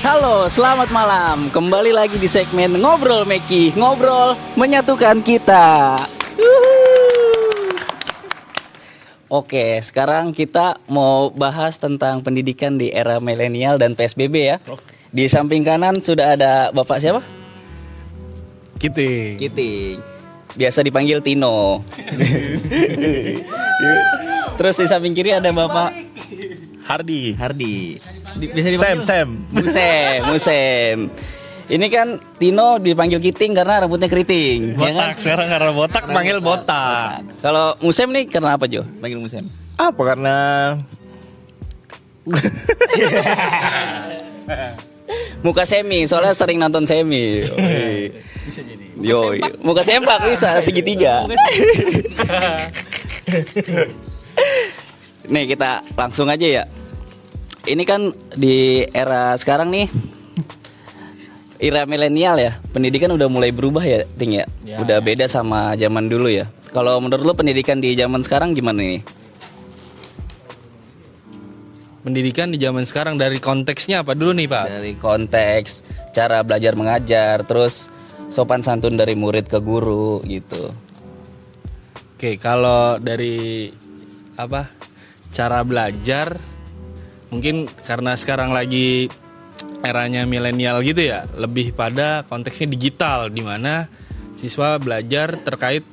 Halo, selamat malam. Kembali lagi di segmen Ngobrol Meki. Ngobrol menyatukan kita. Oke, sekarang kita mau bahas tentang pendidikan di era milenial dan PSBB ya. Di samping kanan sudah ada Bapak siapa? Kiting. Biasa dipanggil Tino. Terus di samping kiri ada Bapak Hardi. Bisa dipanggil Musem. Ini kan Tino dipanggil Kiting karena rambutnya keriting. Botak, Ya kan? sekarang karena botak panggil botak. Kalau Musem nih karena apa Jo? Panggil Musem. Apa karena Muka semi, soalnya sering nonton semi. bisa jadi. Yo, muka sempak bisa segitiga. Nih kita langsung aja ya. Ini kan di era sekarang nih, era milenial ya. Pendidikan udah mulai berubah ya, Ting ya. Udah beda sama zaman dulu ya. Kalau menurut lo pendidikan di zaman sekarang gimana nih? Pendidikan di zaman sekarang dari konteksnya apa dulu nih Pak? Dari konteks cara belajar mengajar, terus sopan santun dari murid ke guru gitu. Oke, kalau dari cara belajar, mungkin karena sekarang lagi eranya milenial gitu ya, lebih pada konteksnya digital, di mana siswa belajar terkait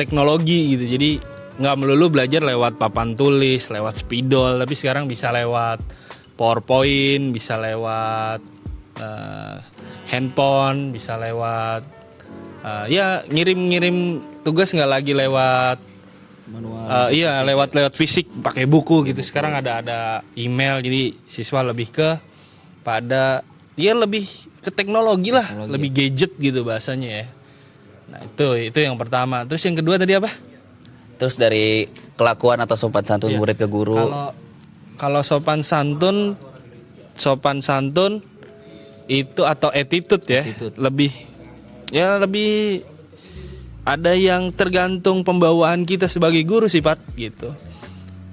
teknologi gitu. Jadi nggak melulu belajar lewat papan tulis, lewat spidol, tapi sekarang bisa lewat PowerPoint, bisa lewat handphone, bisa lewat ngirim tugas nggak lagi lewat Manual. lewat fisik pakai buku gitu. Sekarang ada email, jadi siswa lebih ke pada lebih ke teknologi lah, lebih gadget gitu bahasanya ya. Nah itu yang pertama. Terus yang kedua tadi apa? Terus dari kelakuan atau sopan santun murid ke guru. Kalau sopan santun itu atau attitude ya, lebih ada yang tergantung pembawaan kita sebagai guru sih Pat gitu.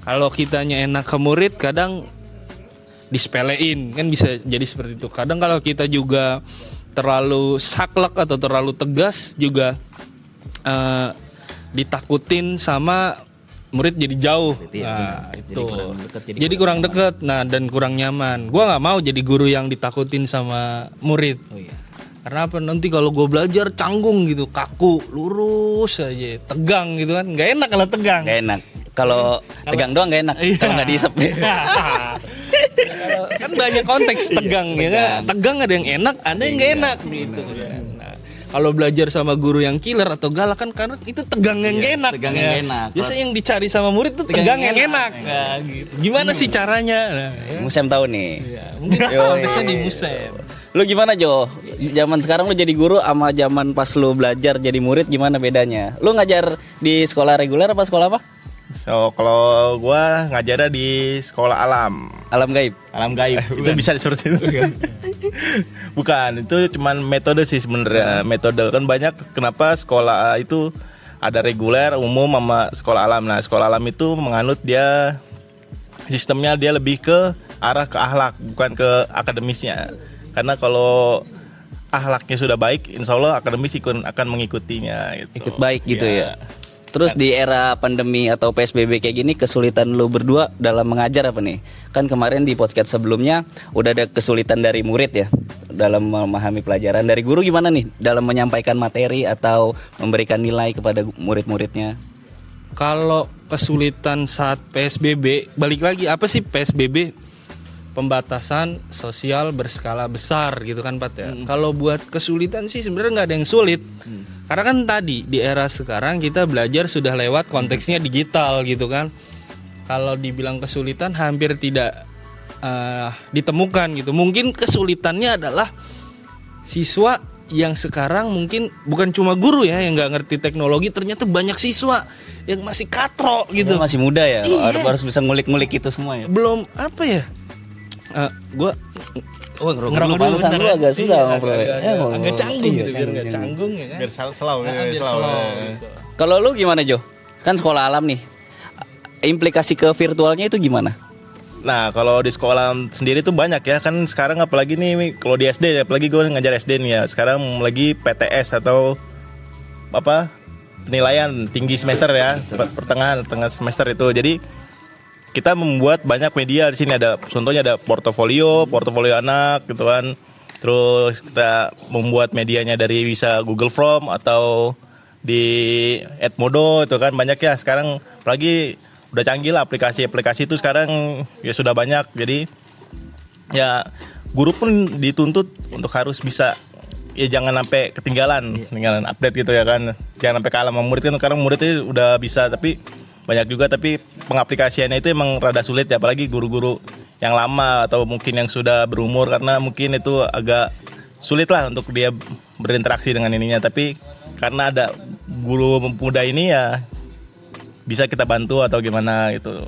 Kalau kitanya enak ke murid, kadang disepelein, kan bisa jadi seperti itu. Kadang kalau kita juga terlalu saklek atau terlalu tegas juga ditakutin sama murid jadi jauh. Nah, itu. Jadi kurang deket. Nah, dan kurang nyaman. Gua nggak mau jadi guru yang ditakutin sama murid. Karena apa? Nanti kalau gue belajar canggung gitu, kaku, lurus aja, tegang gitu kan. Nggak enak kalau tegang. Nggak enak. Kalau tegang doang nggak enak. Kalau nggak diisep. Kan banyak konteks tegang ya kan. Tegang ada yang enak, ada yang nggak enak gitu. Nah, kalau belajar sama guru yang killer atau galak kan karena itu tegang yang nggak enak. Tegang yang enak. Biasanya yang dicari sama murid tuh tegang yang enak. Nah, gitu. Gimana sih caranya? Nah, Musem tahu nih. Mungkin konteksnya di Musem. Lu gimana Jo? Zaman sekarang lu jadi guru sama zaman pas lu belajar jadi murid gimana bedanya? Lu ngajar di sekolah reguler apa sekolah apa? So kalau gua ngajarnya di sekolah alam. Alam gaib. Itu bisa seperti itu. Bukan, itu cuman metode sih sebenarnya. Metode kan banyak. Kenapa sekolah itu ada reguler, umum sama sekolah alam. Nah, sekolah alam itu menganut dia sistemnya dia lebih ke arah ke akhlak, bukan ke akademisnya. Karena kalau akhlaknya sudah baik, insya Allah akademis akan mengikutinya. Gitu. Ikut baik gitu ya. Terus di era pandemi atau PSBB kayak gini, kesulitan lu berdua dalam mengajar apa nih? Kan kemarin di podcast sebelumnya udah ada kesulitan dari murid ya dalam memahami pelajaran. Dari guru gimana nih dalam menyampaikan materi atau memberikan nilai kepada murid-muridnya? Kalau kesulitan saat PSBB, balik lagi apa sih PSBB? Pembatasan sosial berskala besar gitu kan Pat ya. Kalau buat kesulitan sih sebenarnya nggak ada yang sulit. Karena kan tadi di era sekarang kita belajar sudah lewat konteksnya digital gitu kan. Kalau dibilang kesulitan hampir tidak ditemukan gitu. Mungkin kesulitannya adalah siswa yang sekarang mungkin bukan cuma guru ya yang nggak ngerti teknologi, ternyata banyak siswa yang masih katro gitu. Masih muda ya, harus bisa ngulik-ngulik itu semua ya. Belum apa ya? Gue ngerokok dulu bentar lu agak susah ngobrolnya. Agak canggung gitu biar nggak canggung ya kan. Biar slow. Gitu. Kalau lu gimana Jo? Kan sekolah alam nih. Implikasi ke virtualnya itu gimana? Nah, kalau di sekolah sendiri tuh banyak ya, kan sekarang apalagi nih kalau di SD, apalagi gue ngajar SD nih ya. Sekarang lagi PTS atau apa? Penilaian tinggi semester ya, pertengahan tengah semester itu. Jadi kita membuat banyak media di sini, ada contohnya ada portofolio anak gitu kan. Terus kita membuat medianya dari bisa Google Form atau di Edmodo itu kan banyak ya sekarang, apalagi udah canggih lah aplikasi-aplikasi itu sekarang ya sudah banyak. Jadi ya guru pun dituntut untuk harus bisa ya jangan sampai ketinggalan update gitu ya kan, jangan sampai kalah sama murid kan. Sekarang muridnya udah bisa tapi banyak juga, tapi pengaplikasiannya itu emang rada sulit ya, apalagi guru-guru yang lama atau mungkin yang sudah berumur, karena mungkin itu agak sulit lah untuk dia berinteraksi dengan ininya. Tapi karena ada guru muda ini ya bisa kita bantu atau gimana gitu.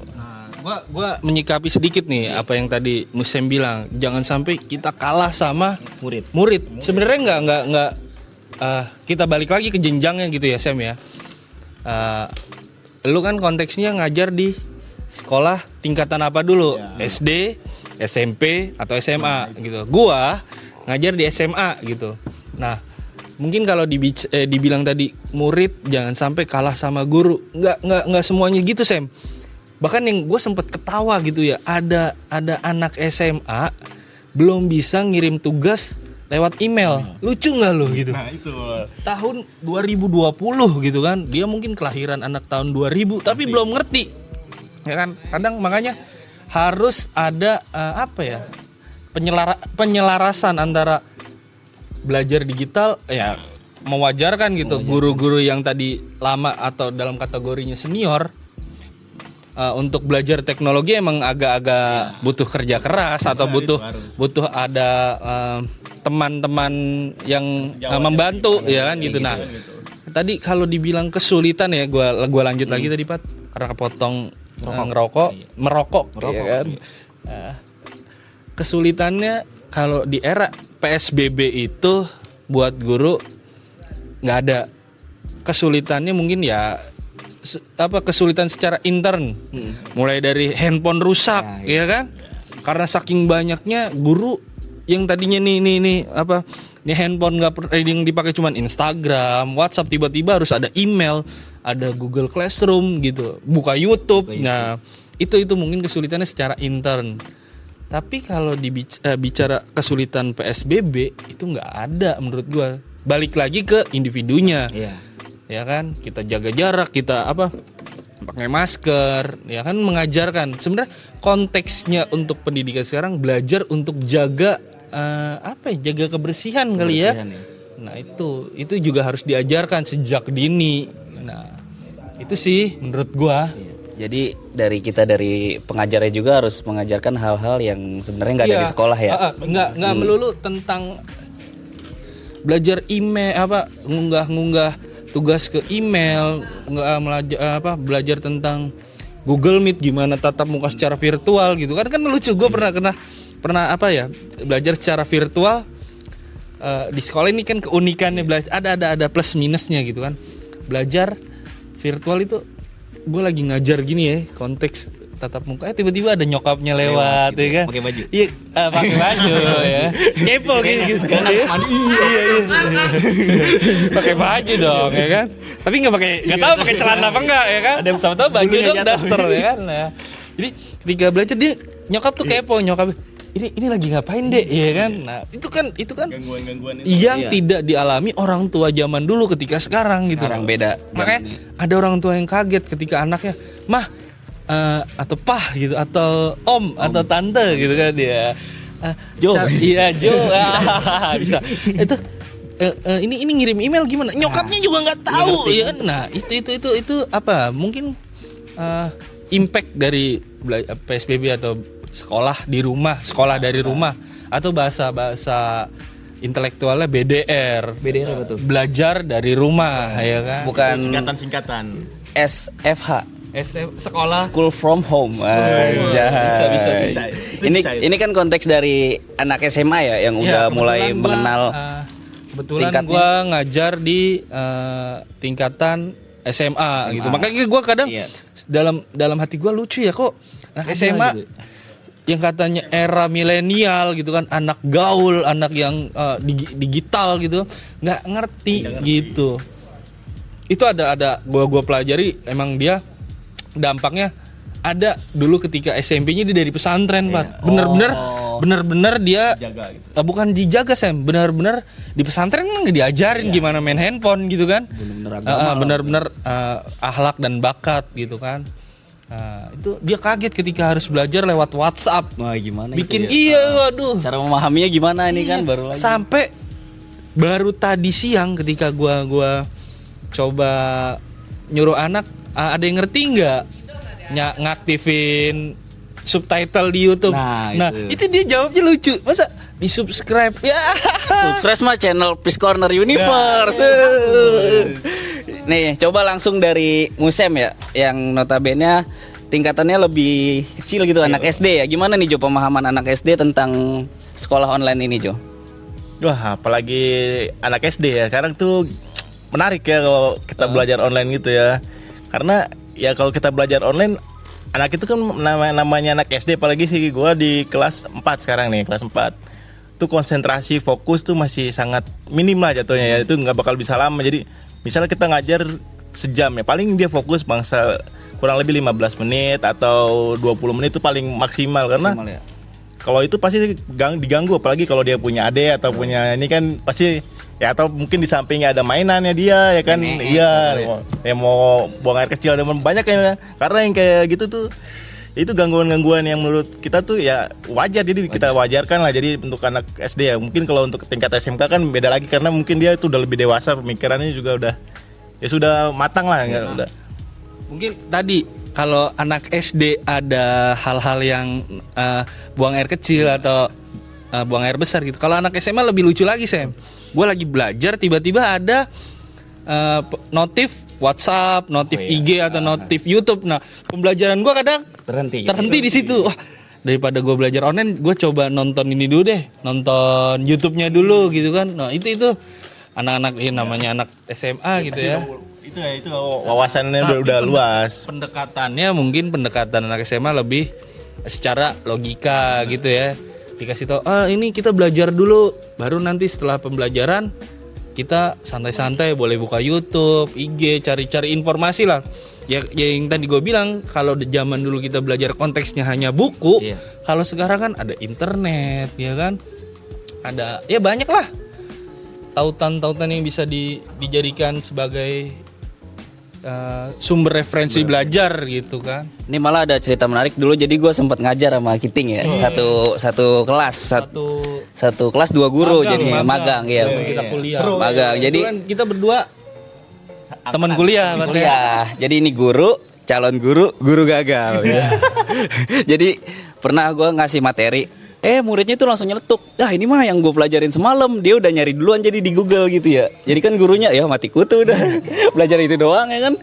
Gua menyikapi sedikit nih apa yang tadi Musem bilang, jangan sampai kita kalah sama murid. Sebenarnya nggak kita balik lagi ke jenjangnya gitu ya Sam ya. Lu kan konteksnya ngajar di sekolah tingkatan apa dulu? Ya. SD, SMP atau SMA gitu. Gua ngajar di SMA gitu. Nah, mungkin kalau dibilang tadi murid jangan sampai kalah sama guru, nggak semuanya gitu Sam. Bahkan yang gue sempet ketawa gitu ya, ada anak SMA belum bisa ngirim tugas lewat email. Lucu nggak lo gitu? Nah itu tahun 2020 gitu kan, dia mungkin kelahiran anak tahun 2000 tapi belum ngerti ya kan. Kadang makanya harus ada penyelarasan antara belajar digital ya, mewajarkan gitu guru-guru yang tadi lama atau dalam kategorinya senior untuk belajar teknologi emang agak-agak butuh kerja keras atau butuh ada teman-teman yang membantu ya kan gitu. Nah, tadi kalau dibilang kesulitan ya, gua lanjut lagi tadi Pat, karena kepotong merokok ya kan. Kesulitannya kalau di era PSBB itu buat guru nggak ada. Kesulitannya mungkin ya kesulitan secara intern, mulai dari handphone rusak ya kan, karena saking banyaknya guru yang tadinya nih handphone nggak yang dipakai cuman Instagram, WhatsApp, tiba-tiba harus ada email, ada Google Classroom gitu, buka YouTube. Nah itu mungkin kesulitannya secara intern. Tapi kalau bicara kesulitan PSBB itu nggak ada menurut gua. Balik lagi ke individunya. Ya kan, kita jaga jarak, kita pakai masker, ya kan, mengajarkan. Sebenarnya konteksnya untuk pendidikan sekarang belajar untuk jaga jaga kebersihan kali ya. Nah itu juga harus diajarkan sejak dini. Nah itu sih menurut gua. Jadi dari pengajarnya juga harus mengajarkan hal-hal yang sebenarnya nggak ada di sekolah ya. Nggak melulu tentang belajar email, ngunggah tugas ke email, belajar tentang Google Meet, gimana tatap muka secara virtual gitu kan lucu. Gue pernah belajar secara virtual di sekolah ini kan. Keunikannya belajar ada plus minusnya gitu kan. Belajar virtual itu gue lagi ngajar gini ya, konteks tatap muka, tiba-tiba ada nyokapnya lewat gitu, ya kan, pakai baju, pakai baju ya, kepo gitu kan, iya, pakai baju dong ya kan, tapi nggak tahu pakai celana apa enggak ya kan, ada yang sama tahu baju dong, daster ya kan. Nah, jadi ketika belajar dia nyokap tuh kepo, nyokap ini lagi ngapain deh ya kan. Nah itu kan gangguan yang tidak dialami orang tua zaman dulu ketika sekarang gitu. Sekarang beda. Makanya ada orang tua yang kaget ketika anaknya mah atau pah gitu, atau om atau tante gitu kan dia. Jo. Iya Jo. Bisa. Itu ini ngirim email gimana? Nyokapnya juga nggak tahu ya kan. Nah itu apa? Mungkin impact dari PSBB atau sekolah dari rumah, atau bahasa intelektualnya BDR apa tuh? Belajar dari rumah ya kan. Bukan singkatan. SFH. Sekolah School from home. Bisa. Ini kan konteks dari anak SMA ya yang udah mulai mengenal. Kebetulan gue ngajar di tingkatan SMA gitu. Makanya gue kadang dalam hati gue lucu ya, kok anak SMA gitu. yang katanya era milenial gitu kan, anak gaul, anak yang digital gitu, nggak ngerti gitu. Itu ada gua pelajari, emang dia dampaknya ada dulu ketika SMP-nya dia dari pesantren, Pak. Bener-bener dia Jaga gitu. bukan dijaga, Sam, bener-bener di pesantren kan nggak diajarin gimana main handphone gitu kan. Bener-bener akhlak dan bakat gitu kan. Itu dia kaget ketika harus belajar lewat WhatsApp. Wah, gimana Bikin itu ya? waduh. Cara memahaminya gimana ini Iya, kan baru lagi. Sampai baru tadi siang ketika gua coba nyuruh anak, ada yang ngerti nggak ngaktifin subtitle di YouTube. Nah, itu dia jawabnya lucu. Masa di subscribe ya? Sukses mah channel Peace Corner Universe. Nih, coba langsung dari Musem ya, yang notabene tingkatannya lebih kecil gitu, anak SD ya. Gimana nih Jo pemahaman anak SD tentang sekolah online ini Jo? Wah, apalagi anak SD ya. Sekarang tuh menarik ya kalau kita belajar online gitu ya. Karena ya kalau kita belajar online, anak itu kan namanya anak SD, apalagi sih gua di kelas 4 sekarang nih, kelas 4. Tuh konsentrasi, fokus tuh masih sangat minim lah jatuhnya ya. Itu nggak bakal bisa lama. Jadi misalnya kita ngajar sejam ya, paling dia fokus bangsa kurang lebih 15 menit atau 20 menit itu paling maksimal. Karena Ya. kalau itu pasti diganggu, apalagi kalau dia punya adik atau punya ini kan pasti ya, atau mungkin di sampingnya ada mainannya dia ya kan. Iya, mau buang air kecil, ada banyak ya. Karena yang kayak gitu tuh itu gangguan-gangguan yang menurut kita tuh ya wajar, jadi kita wajarkan lah. Jadi untuk anak SD ya, mungkin kalau untuk tingkat SMK kan beda lagi, karena mungkin dia itu udah lebih dewasa, pemikirannya juga udah ya sudah matang lah ya. Udah. Mungkin tadi kalau anak SD ada hal-hal yang buang air kecil atau buang air besar gitu. Kalau anak SMA lebih lucu lagi, Sam. Gue lagi belajar, tiba-tiba ada notif WhatsApp, notif IG atau notif YouTube. Nah, pembelajaran gue kadang terhenti di situ. Wah, daripada gue belajar online, gue coba nonton ini dulu deh, nonton YouTube-nya dulu gitu kan. Nah, itu anak-anak ini namanya anak SMA gitu ya. Itu wawasannya udah luas. Pendekatannya mungkin pendekatan anak SMA lebih secara logika gitu ya. Dikasih tau, ini kita belajar dulu, baru nanti setelah pembelajaran kita santai-santai boleh buka YouTube, IG, cari-cari informasi lah. Ya yang tadi gue bilang, kalau di zaman dulu kita belajar konteksnya hanya buku, kalau sekarang kan ada internet, ya kan? Ada ya banyak lah tautan-tautan yang bisa dijadikan sebagai sumber referensi belajar gitu kan. Ini malah ada cerita menarik dulu. Jadi gue sempat ngajar sama Kiting ya, satu kelas, satu kelas 2 guru, jadi magang ya. Kita kuliah. Magang. Jadi kan kita berdua teman kuliah, Jadi ini calon guru gagal. Ya. Jadi pernah gue ngasih materi. Muridnya tuh langsung nyeletuk. Ini mah yang gue pelajarin semalam. Dia udah nyari duluan jadi di Google gitu ya. Jadi kan gurunya ya mati kutu udah. Belajar itu doang ya kan.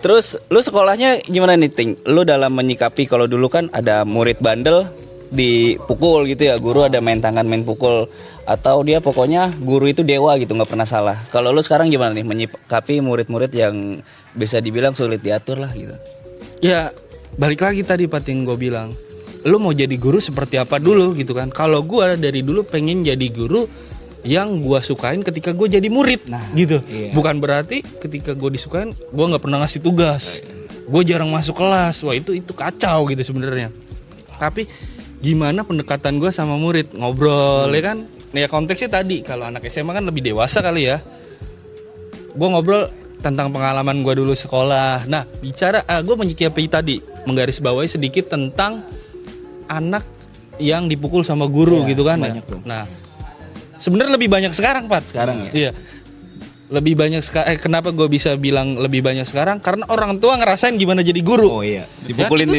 Terus lu sekolahnya gimana nih Ting? Lu dalam menyikapi, kalau dulu kan ada murid bandel dipukul gitu ya. Guru ada main tangan, main pukul. Atau dia pokoknya guru itu dewa gitu, gak pernah salah. Kalau lu sekarang gimana nih menyikapi murid-murid yang bisa dibilang sulit diatur lah gitu? Ya balik lagi tadi Pat yang gue bilang, lu mau jadi guru seperti apa dulu gitu kan. Kalau gue dari dulu pengen jadi guru yang gue sukain ketika gue jadi murid gitu. Bukan berarti ketika gue disukain gue nggak pernah ngasih tugas, gue jarang masuk kelas. Wah itu kacau gitu sebenarnya. Tapi gimana pendekatan gue sama murid, ngobrol ya kan. Ya konteksnya tadi kalau anak SMA kan lebih dewasa kali ya. Gue ngobrol tentang pengalaman gue dulu sekolah. Nah bicara gue menyikapi tadi, menggarisbawahi sedikit tentang anak yang dipukul sama guru gitu kan ya. Nah, sebenarnya lebih banyak sekarang Pat. Sekarang ya. Iya. Lebih banyak sekarang. Kenapa gue bisa bilang lebih banyak sekarang? Karena orang tua ngerasain gimana jadi guru. Oh iya. Dipukulin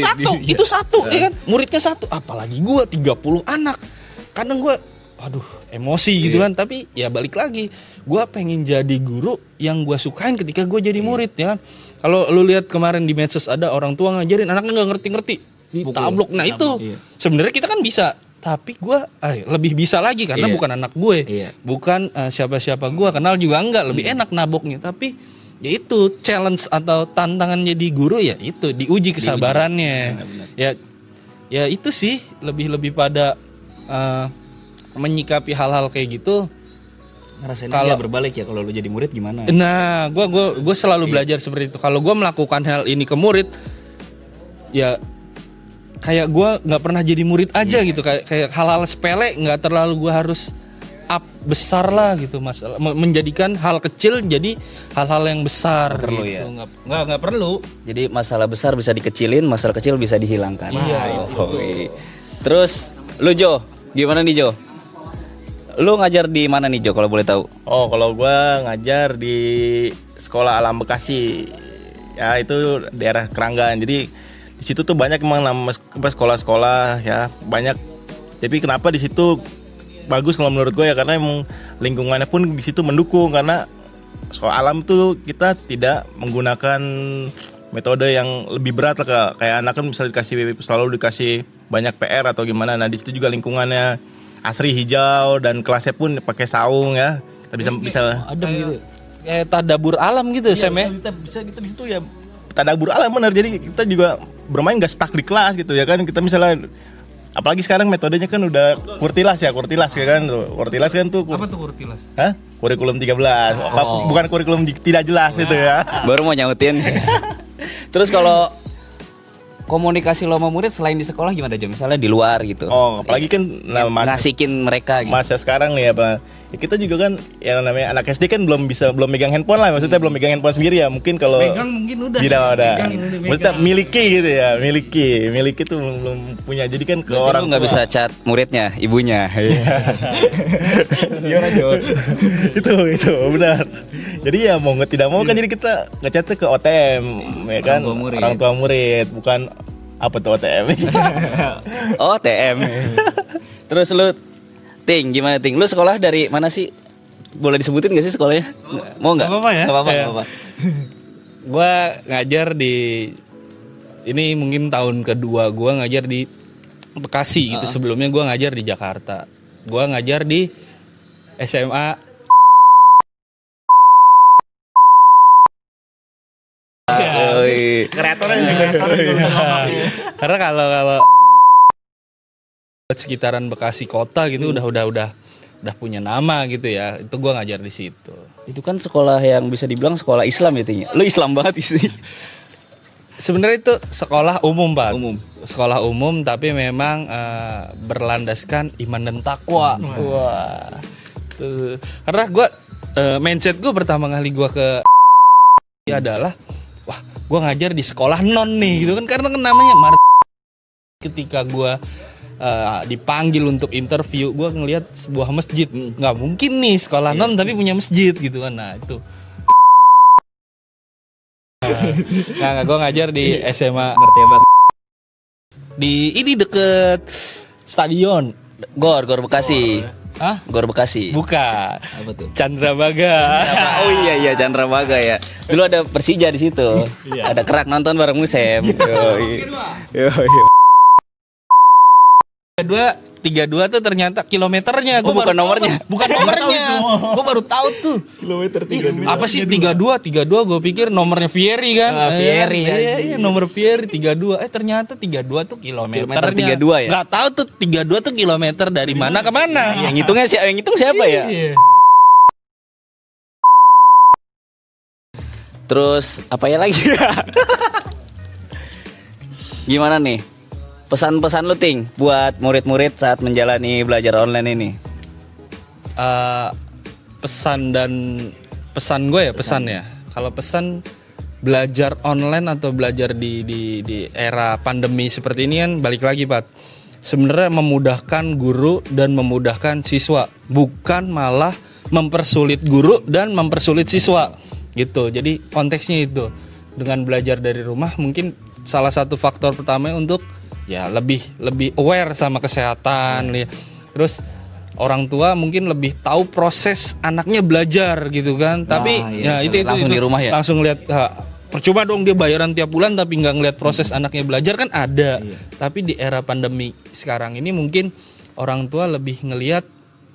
itu satu, ya kan? Muridnya satu. Apalagi gue 30 anak. Kadang gue emosi gitu kan. Tapi ya balik lagi, gue pengen jadi guru yang gue sukain ketika gue jadi murid ya kan. Kalau lu lihat kemarin di medsos ada orang tua ngajarin anaknya nggak ngerti-ngerti, ditablok. Nah itu sebenarnya kita kan bisa, tapi gue lebih bisa lagi karena bukan anak gue, bukan siapa-siapa gue kenal juga enggak, lebih enak naboknya. Tapi ya itu challenge atau tantangan jadi guru, ya itu diuji kesabarannya. Ya ya itu sih lebih pada menyikapi hal-hal kayak gitu. Ngerasain Kalau- aja berbalik ya, kalau lu jadi murid gimana? Nah, gue selalu belajar seperti itu. Kalau gue melakukan hal ini ke murid, ya kayak gue nggak pernah jadi murid aja gitu. Kayak hal-hal sepele nggak terlalu gue harus up besar lah gitu, masalah menjadikan hal kecil jadi hal-hal yang besar. Nggak perlu gitu. ya? Nggak perlu. Jadi masalah besar bisa dikecilin, masalah kecil bisa dihilangkan. Iya, Oh, iya. Terus lu Jo, gimana nih Jo? Lu ngajar di mana nih Jo kalau boleh tahu? Oh, kalau gua ngajar di Sekolah Alam Bekasi. Ya, itu daerah Keranggan. Jadi di situ tuh banyak emang nama sekolah-sekolah ya, banyak. Tapi kenapa di situ bagus kalau menurut gue ya, karena emang lingkungannya pun di situ mendukung, karena sekolah alam tuh kita tidak menggunakan metode yang lebih berat lah, kayak anak kan misalnya selalu dikasih banyak PR atau gimana. Nah, di situ juga lingkungannya asri, hijau, dan kelasnya pun pakai saung ya. Kita bisa Adem gitu. Kayak tadabur alam gitu, Sam ya. kita di situ ya tadabur alam benar. Jadi kita juga bermain gak stuck di kelas gitu ya kan. Kita misalnya, apalagi sekarang metodenya kan udah kurtilas ya kan. Kurtilas kan tuh Apa tuh kurtilas? Hah? Kurikulum 13. Oh. Bukan kurikulum tidak jelas itu ya. Baru mau nyautin. Terus kalau komunikasi lo sama murid selain di sekolah gimana Jo? Misalnya di luar gitu. Oh, apalagi kan Ngasihin mereka gitu. masa sekarang nih apa? Ya kita juga kan yang namanya anak SD kan belum megang handphone lah, maksudnya belum megang handphone sendiri ya. Mungkin kalau Mungkin udah. tidak ada. Megang, udah Maksudnya megang. miliki gitu ya, miliki tuh belum punya. Jadi kan ke Berarti orang lu nggak tua. bisa chat muridnya, ibunya. Gimana Jo? itu benar. Jadi ya mau nggak tidak mau kan, jadi kita ngechatnya ke OTM ya kan, tua murid. orang tua murid, bukan apa tuh OTM. Oh, TM. Terus lu Ting, gimana Ting? Lu sekolah dari mana sih? Boleh disebutin gak sih sekolahnya? Mau nggak? Nggak apa-apa ya? Nggak apa-apa, Iya. nggak apa-apa. Gua ngajar di ini mungkin tahun kedua gua ngajar di Bekasi gitu. Sebelumnya gua ngajar di Jakarta. Gua ngajar di SMA. Yoi. Karena kalau sekitaran Bekasi kota gitu udah punya nama gitu ya. Itu gua ngajar di situ. Itu kan sekolah yang bisa dibilang sekolah Islam ya Ting? Lu Islam banget sih. Sebenarnya itu sekolah umum, Pak. Umum. Sekolah umum tapi memang berlandaskan iman dan takwa. Wah. Tuh. Karena gua mindset gua pertama kali gua ke adalah wah, gua ngajar di sekolah non nih gitu kan, karena kan namanya ketika gua dipanggil untuk interview, gue ngelihat sebuah masjid, nggak mungkin nih sekolah non tapi punya masjid gitu kan. Nah itu nah, gue ngajar di SMA Martabat. di ini deket stadion. Gor Bekasi. Hah? Gor Bekasi. Bukan, Apa tuh? Chandrabaga. Oh iya Chandrabaga ya. Dulu ada Persija di situ. Ada kerak nonton bareng Musem. Yoi. 32 tuh ternyata kilometernya. Oh, bukan nomornya. Bukan nomornya. Gue baru tahu tuh. Kilometer Apa sih 32 gue pikir nomornya Fieri kan. Fieri, Iya, nomor Fieri 32. Ternyata 32 tuh kilometernya. Kilometer 32 ya? Nggak tahu tuh 32 tuh kilometer dari mana ke mana. Yang hitung siapa ya? Iya. Terus apa ya lagi? Gimana nih? Pesan-pesan lu Ting buat murid-murid saat menjalani belajar online ini. Pesan gue ya, pesan ya. Kalau pesan belajar online atau belajar di era pandemi seperti ini kan balik lagi Pak. Sebenarnya memudahkan guru dan memudahkan siswa, bukan malah mempersulit guru dan mempersulit siswa gitu. Jadi konteksnya itu, dengan belajar dari rumah mungkin salah satu faktor pertama untuk ya lebih aware sama kesehatan ya. Terus orang tua mungkin lebih tahu proses anaknya belajar gitu kan. Tapi iya, ya itu langsung di rumah ya? Langsung lihat percuma dong dia bayaran tiap bulan tapi nggak ngeliat proses anaknya belajar kan ada. Tapi di era pandemi sekarang ini mungkin orang tua lebih ngelihat,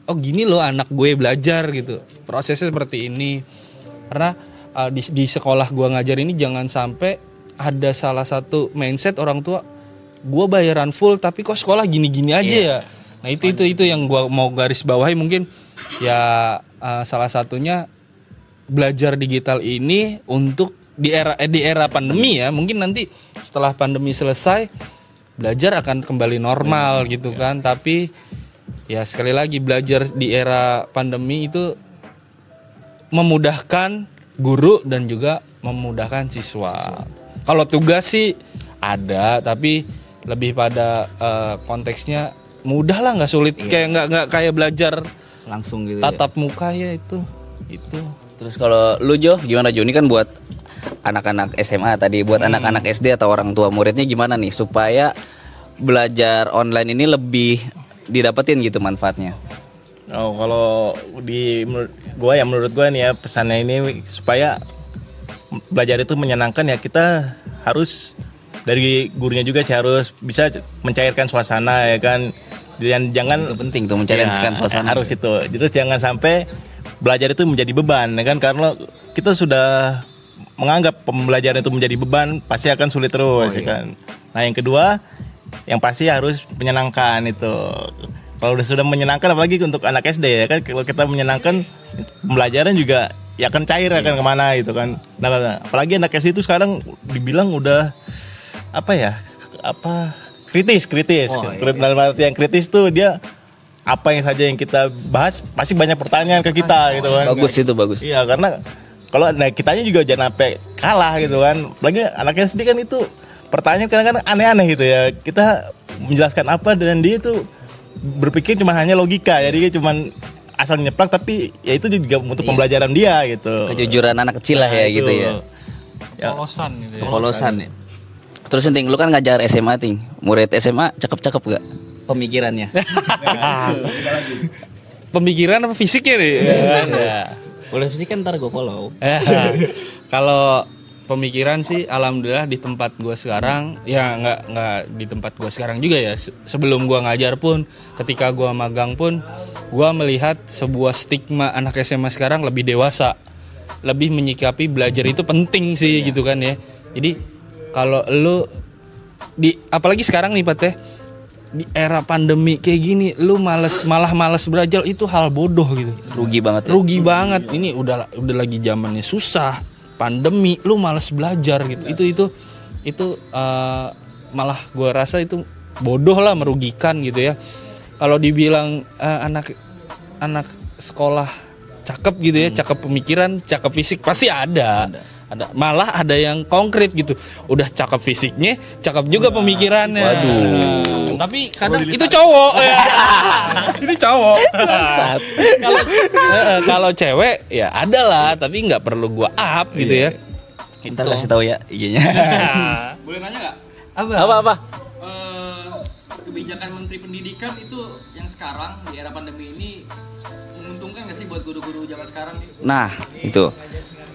oh gini loh anak gue belajar gitu, prosesnya seperti ini. Karena di sekolah gue ngajar ini jangan sampai ada salah satu mindset orang tua gue bayaran full tapi kok sekolah gini-gini aja ya. Nah itu yang gue mau garis bawahi mungkin ya, salah satunya belajar digital ini untuk di era pandemi ya. Mungkin nanti setelah pandemi selesai belajar akan kembali normal gitu kan. Tapi ya sekali lagi belajar di era pandemi itu memudahkan guru dan juga memudahkan siswa. Kalau tugas sih ada, tapi lebih pada konteksnya mudah lah, nggak sulit. Kayak nggak kayak belajar Langsung gitu. tatap muka ya itu. Terus kalau lu Jo, gimana Jo? Ini kan buat anak-anak SMA tadi, buat anak-anak SD atau orang tua muridnya gimana nih supaya belajar online ini lebih didapetin gitu manfaatnya? Oh, kalau menurut gua nih ya, pesannya ini supaya belajar itu menyenangkan ya, kita harus dari gurunya juga sih harus bisa mencairkan suasana ya kan. Dan jangan, Itu penting tuh mencairkan suasana. harus itu. Terus jangan sampai belajar itu menjadi beban ya kan, karena kita sudah menganggap pembelajaran itu menjadi beban pasti akan sulit terus ya kan. Nah, yang kedua yang pasti harus menyenangkan itu. Kalau sudah menyenangkan, apalagi untuk anak SD ya kan, kalau kita menyenangkan pembelajaran juga ya akan cair akan kemana gitu kan. Nah, apalagi anak SD itu sekarang dibilang udah kritis. Dalam arti yang kritis tuh dia apa yang saja yang kita bahas pasti banyak pertanyaan ke kita gitu kan. Bagus. Iya, karena kalau kitanya juga jangan sampai kalah gitu kan. Apalagi anak SD kan itu pertanyaan kadang-kadang aneh-aneh gitu ya. Kita menjelaskan apa dan dia itu berpikir cuma hanya logika. Jadi cuma asal nyeplak, tapi ya itu juga untuk pembelajaran dia gitu. Kejujuran anak kecil lah ya Nah, gitu itu. ya. Polosan gitu ya. Kepolosan ya. Terus Ting, lu kan ngajar SMA Ting. Murid SMA cakep-cakep gak pemikirannya? Pemikiran apa fisiknya nih? Ya. Boleh fisik kan ntar gue follow. Kalau pemikiran sih alhamdulillah di tempat gue sekarang ya nggak di tempat gue sekarang juga ya. Sebelum gue ngajar pun, ketika gue magang pun, gue melihat sebuah stigma anak SMA sekarang lebih dewasa, lebih menyikapi belajar itu penting sih gitu kan ya. Jadi kalau lu apalagi sekarang nih Pat ya, di era pandemi kayak gini lu malah males belajar, itu hal bodoh gitu. Rugi banget ya. Rugi banget. Ini udah lagi zamannya susah, pandemi, lu malas belajar gitu. Itu malah gue rasa itu bodoh lah, merugikan gitu ya. Kalau dibilang anak sekolah cakep gitu ya, cakep pemikiran, cakep fisik pasti ada. Malah ada yang konkret gitu. Udah cakep fisiknya, cakep juga pemikirannya. Waduh. Tapi kadang itu cowok. Itu cowok. Kalau cewek ya ada lah, tapi nggak perlu gua up gitu ya. Ntar kasih tahu ya IG-nya. Boleh nanya nggak? Apa? Kebijakan Menteri Pendidikan itu yang sekarang di era pandemi ini menguntungkan nggak sih buat guru-guru zaman sekarang nih? Nah, itu.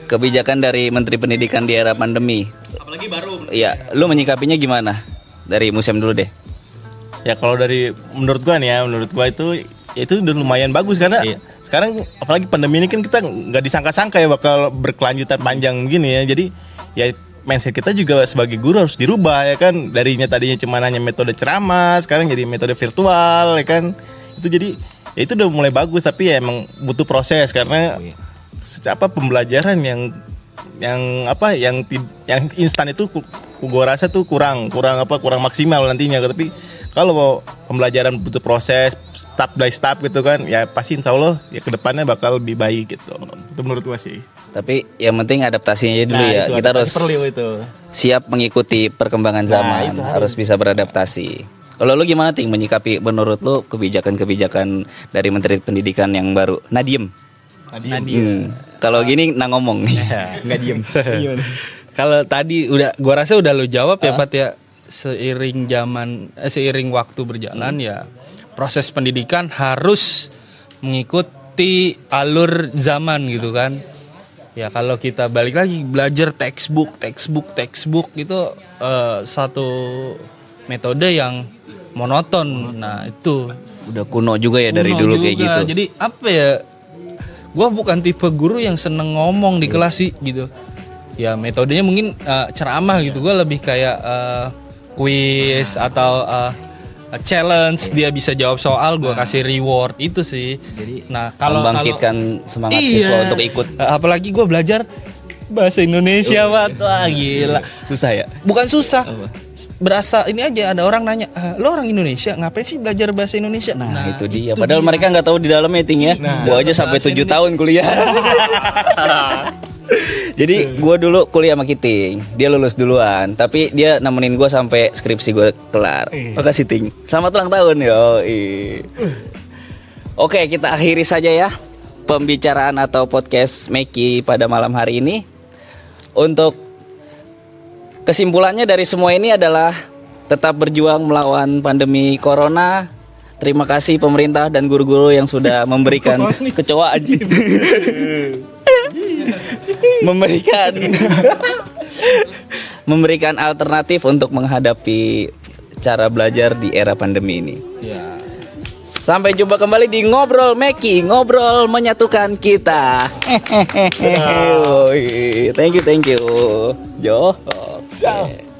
Kebijakan dari Menteri Pendidikan di era pandemi. Apalagi baru. Iya, lu menyikapinya gimana? Dari Musem dulu deh. Ya kalau menurut gua itu udah lumayan bagus karena sekarang apalagi pandemi ini kan kita nggak disangka-sangka ya bakal berkelanjutan panjang begini ya. Jadi ya mindset kita juga sebagai guru harus dirubah ya kan. Tadinya cuma hanya metode ceramah, sekarang jadi metode virtual ya kan. Itu jadi ya itu udah mulai bagus, tapi ya emang butuh proses karena pembelajaran yang instan itu gua rasa tuh kurang maksimal nantinya. Tapi kalau mau pembelajaran butuh proses step by step gitu kan, ya pasti insya Allah ya kedepannya bakal lebih baik gitu. Itu menurut gua sih. Tapi yang penting adaptasinya dulu ya. Itu Kita harus perlu itu. siap mengikuti perkembangan zaman, itu harus bisa beradaptasi. Kalau lu gimana Ting menyikapi menurut lu kebijakan-kebijakan dari Menteri Pendidikan yang baru? Nadiem. Kalau gini ngomong. Nggak diem. Kalau tadi gua rasa udah lu jawab ya Pat ya. Seiring waktu berjalan ya proses pendidikan harus mengikuti alur zaman gitu kan. Ya kalau kita balik lagi belajar textbook itu satu metode yang monoton. Nah, itu Udah kuno juga ya dari kuno dulu juga. kayak gitu. Jadi apa ya? Gua bukan tipe guru yang seneng ngomong di kelas sih gitu. Ya metodenya mungkin ceramah gitu. Gua lebih kayak quiz atau challenge, dia bisa jawab soal, gue kasih reward itu sih. Jadi kalau membangkitkan semangat iya, siswa untuk ikut. apalagi gue belajar bahasa Indonesia, Pak. Wah, gila. Susah ya? Bukan susah. Apa? Berasa ini aja, ada orang nanya, lo orang Indonesia, ngapain sih belajar bahasa Indonesia? Nah, itu dia. Padahal mereka nggak tahu di dalamnya ting ya. Gua aja sampai 7 tahun kuliah. Jadi gua dulu kuliah sama Kiting, dia lulus duluan, tapi dia nemenin gua sampai skripsi gua kelar. Makasih Ting. Selamat ulang tahun yo. Oke, kita akhiri saja ya pembicaraan atau podcast Meki pada malam hari ini. Untuk kesimpulannya dari semua ini adalah tetap berjuang melawan pandemi corona. Terima kasih pemerintah dan guru-guru yang sudah memberikan kecoa aja. memberikan alternatif untuk menghadapi cara belajar di era pandemi ini. Ya. Sampai jumpa kembali di Ngobrol Meki, ngobrol menyatukan kita. Thank you. Jo. Ciao.